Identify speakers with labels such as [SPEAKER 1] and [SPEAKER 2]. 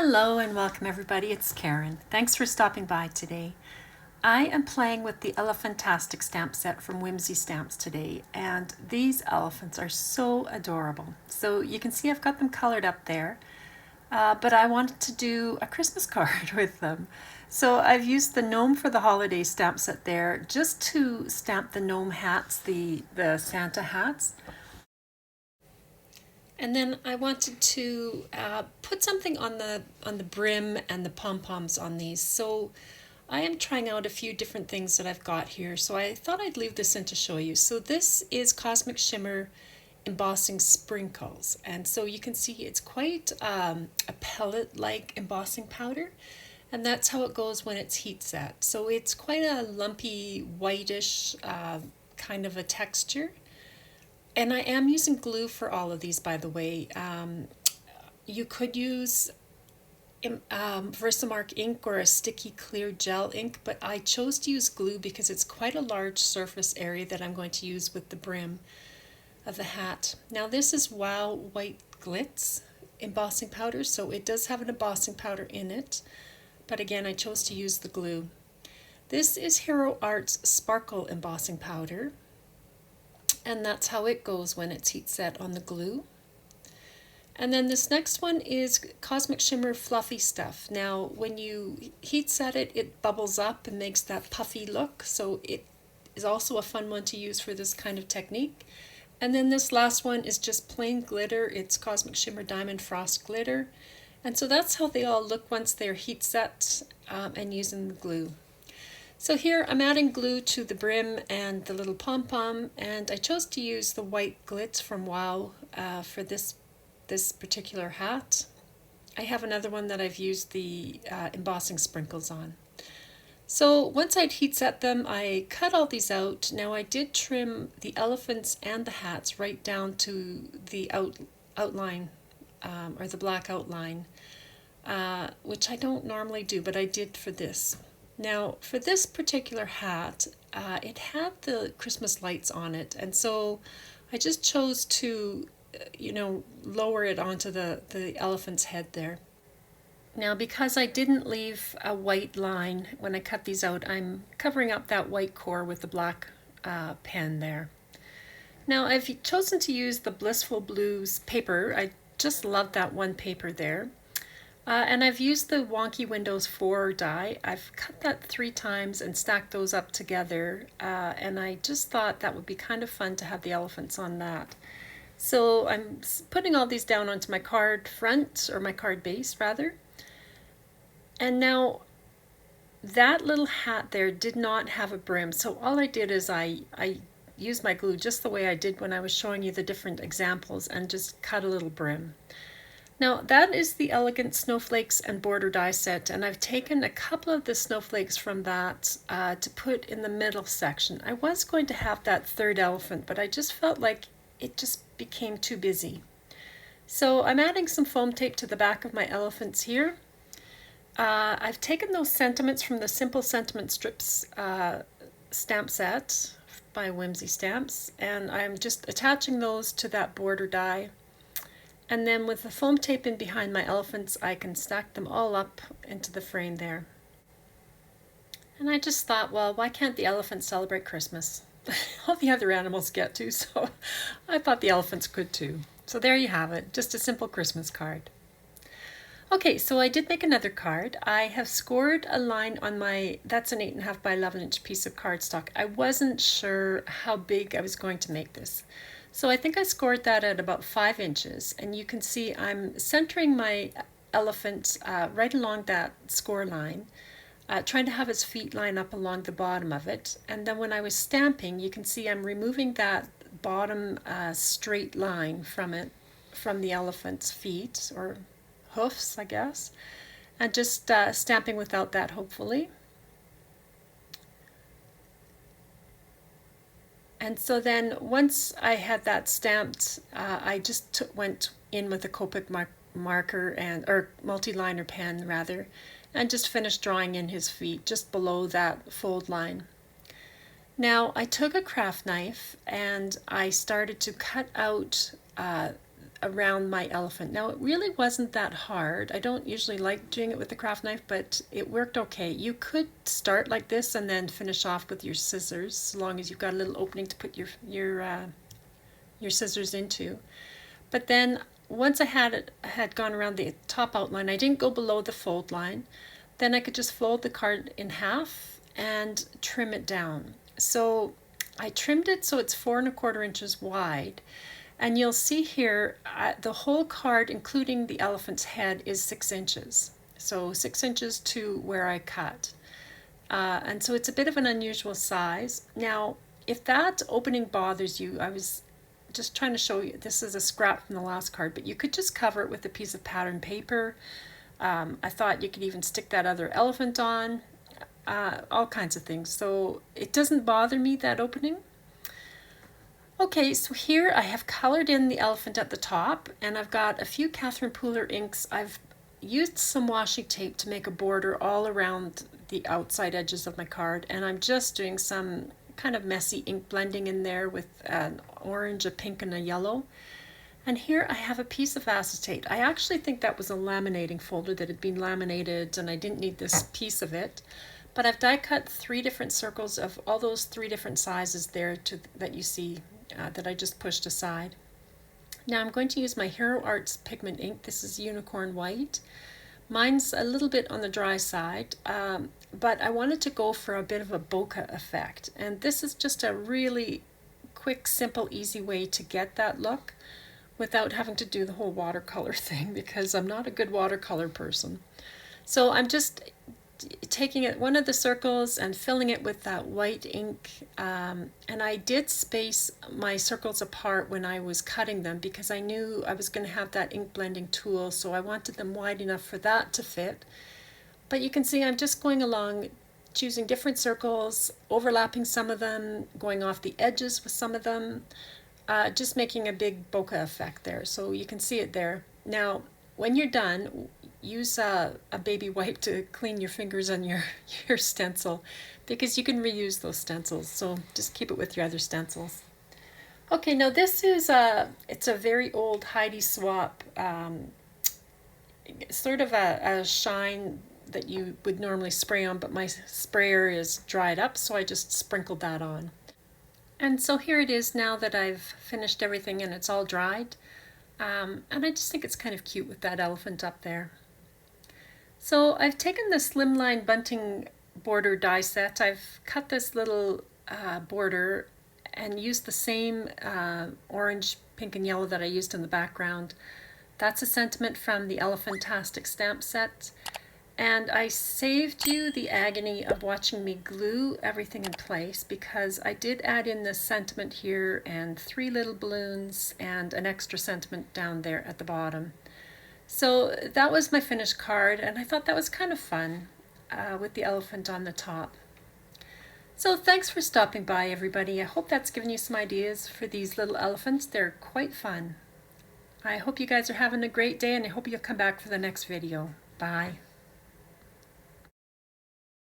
[SPEAKER 1] Hello and welcome everybody, it's Karen. Thanks for stopping by today. I am playing with the Elephantastic stamp set from Whimsy Stamps today, and these elephants are so adorable. So you can see I've got them colored up there, but I wanted to do a Christmas card with them. So I've used the gnome for the holiday stamp set there just to stamp the gnome hats, the Santa hats. And then I wanted to put something on the brim and the pom-poms on these. So I am trying out a few different things that I've got here. So I thought I'd leave this in to show you. So this is Cosmic Shimmer embossing sprinkles. And so you can see it's quite a pellet-like embossing powder. And that's how it goes when it's heat set. So it's quite a lumpy, whitish kind of a texture. And I am using glue for all of these, by the way. You could use Versamark ink or a sticky clear gel ink, but I chose to use glue because it's quite a large surface area that I'm going to use with the brim of the hat. Now this is Wow White Glitz embossing powder, so it does have an embossing powder in it, but again I chose to use the glue. This is Hero Art's Sparkle embossing powder. And that's how it goes when it's heat set on the glue. And then this next one is Cosmic Shimmer Fluffy Stuff. Now when you heat set it, it bubbles up and makes that puffy look. So it is also a fun one to use for this kind of technique. And then this last one is just plain glitter. It's Cosmic Shimmer Diamond Frost Glitter. And so that's how they all look once they're heat set and using the glue. So here I'm adding glue to the brim and the little pom-pom, and I chose to use the white glitz from Wow for this particular hat. I have another one that I've used the embossing sprinkles on. So once I'd heat set them, I cut all these out. Now I did trim the elephants and the hats right down to the outline or the black outline, which I don't normally do, but I did for this. Now, for this particular hat, it had the Christmas lights on it, and so I just chose to, lower it onto the elephant's head there. Now, because I didn't leave a white line when I cut these out, I'm covering up that white core with the black pen there. Now, I've chosen to use the Blissful Blues paper. I just love that one paper there. And I've used the Wonky Windows 4 die. I've cut that 3 times and stacked those up together, and I just thought that would be kind of fun to have the elephants on that. So I'm putting all these down onto my card front, or my card base rather. And now that little hat there did not have a brim, so all I did is I used my glue just the way I did when I was showing you the different examples and just cut a little brim. Now that is the Elegant Snowflakes and Border die set, and I've taken a couple of the snowflakes from that to put in the middle section. I was going to have that third elephant, but I just felt like it just became too busy. So I'm adding some foam tape to the back of my elephants here. I've taken those sentiments from the Simple Sentiment Strips stamp set by Whimsy Stamps, and I'm just attaching those to that border die. And then with the foam tape in behind my elephants, I can stack them all up into the frame there. And I just thought, well, why can't the elephants celebrate Christmas? All the other animals get to, so I thought the elephants could too. So there you have it, just a simple Christmas card. Okay, so I did make another card. I have scored a line on that's an 8.5 by 11 inch piece of cardstock. I wasn't sure how big I was going to make this. So I think I scored that at about 5 inches, and you can see I'm centering my elephant right along that score line, trying to have his feet line up along the bottom of it. And then when I was stamping, you can see I'm removing that bottom straight line from the elephant's feet, or hoofs, I guess, and just stamping without that, hopefully. And so then once I had that stamped, I just went in with a Copic marker or multi-liner pen rather, and just finished drawing in his feet just below that fold line. Now I took a craft knife and I started to cut out around my elephant. Now it really wasn't that hard. I don't usually like doing it with the craft knife, but it worked okay. You could start like this and then finish off with your scissors, as long as you've got a little opening to put your scissors into. But then once I had gone around the top outline, I didn't go below the fold line. Then I could just fold the card in half and trim it down. So I trimmed it so it's 4¼ inches wide. And you'll see here, the whole card, including the elephant's head, is 6 inches. So 6 inches to where I cut. And so it's a bit of an unusual size. Now, if that opening bothers you, I was just trying to show you, this is a scrap from the last card, but you could just cover it with a piece of pattern paper. I thought you could even stick that other elephant on, all kinds of things. So it doesn't bother me, that opening. Okay, so here I have colored in the elephant at the top, and I've got a few Catherine Pooler inks. I've used some washi tape to make a border all around the outside edges of my card, and I'm just doing some kind of messy ink blending in there with an orange, a pink, and a yellow. And here I have a piece of acetate. I actually think that was a laminating folder that had been laminated, and I didn't need this piece of it. But I've die cut 3 different circles of all those 3 different sizes there that you see that I just pushed aside. Now I'm going to use my Hero Arts pigment ink. This is Unicorn White. Mine's a little bit on the dry side, but I wanted to go for a bit of a bokeh effect. And this is just a really quick, simple, easy way to get that look without having to do the whole watercolor thing, because I'm not a good watercolor person. So I'm just taking one of the circles and filling it with that white ink, and I did space my circles apart when I was cutting them because I knew I was going to have that ink blending tool, so I wanted them wide enough for that to fit. But you can see I'm just going along, choosing different circles, overlapping some of them, going off the edges with some of them, just making a big bokeh effect there. So you can see it there. Now when you're done, use a baby wipe to clean your fingers on your stencil, because you can reuse those stencils, so just keep it with your other stencils. Okay, now this is it's a very old Heidi Swap, sort of a shine that you would normally spray on, but my sprayer is dried up, so I just sprinkled that on. And so here it is now that I've finished everything and it's all dried. And I just think it's kind of cute with that elephant up there. So I've taken the slimline bunting border die set. I've cut this little border and used the same orange, pink, and yellow that I used in the background. That's a sentiment from the Elephantastic stamp set. And I saved you the agony of watching me glue everything in place, because I did add in this sentiment here and 3 little balloons and an extra sentiment down there at the bottom. So that was my finished card, and I thought that was kind of fun with the elephant on the top. So thanks for stopping by, everybody. I hope that's given you some ideas for these little elephants. They're quite fun. I hope you guys are having a great day, and I hope you'll come back for the next video. Bye.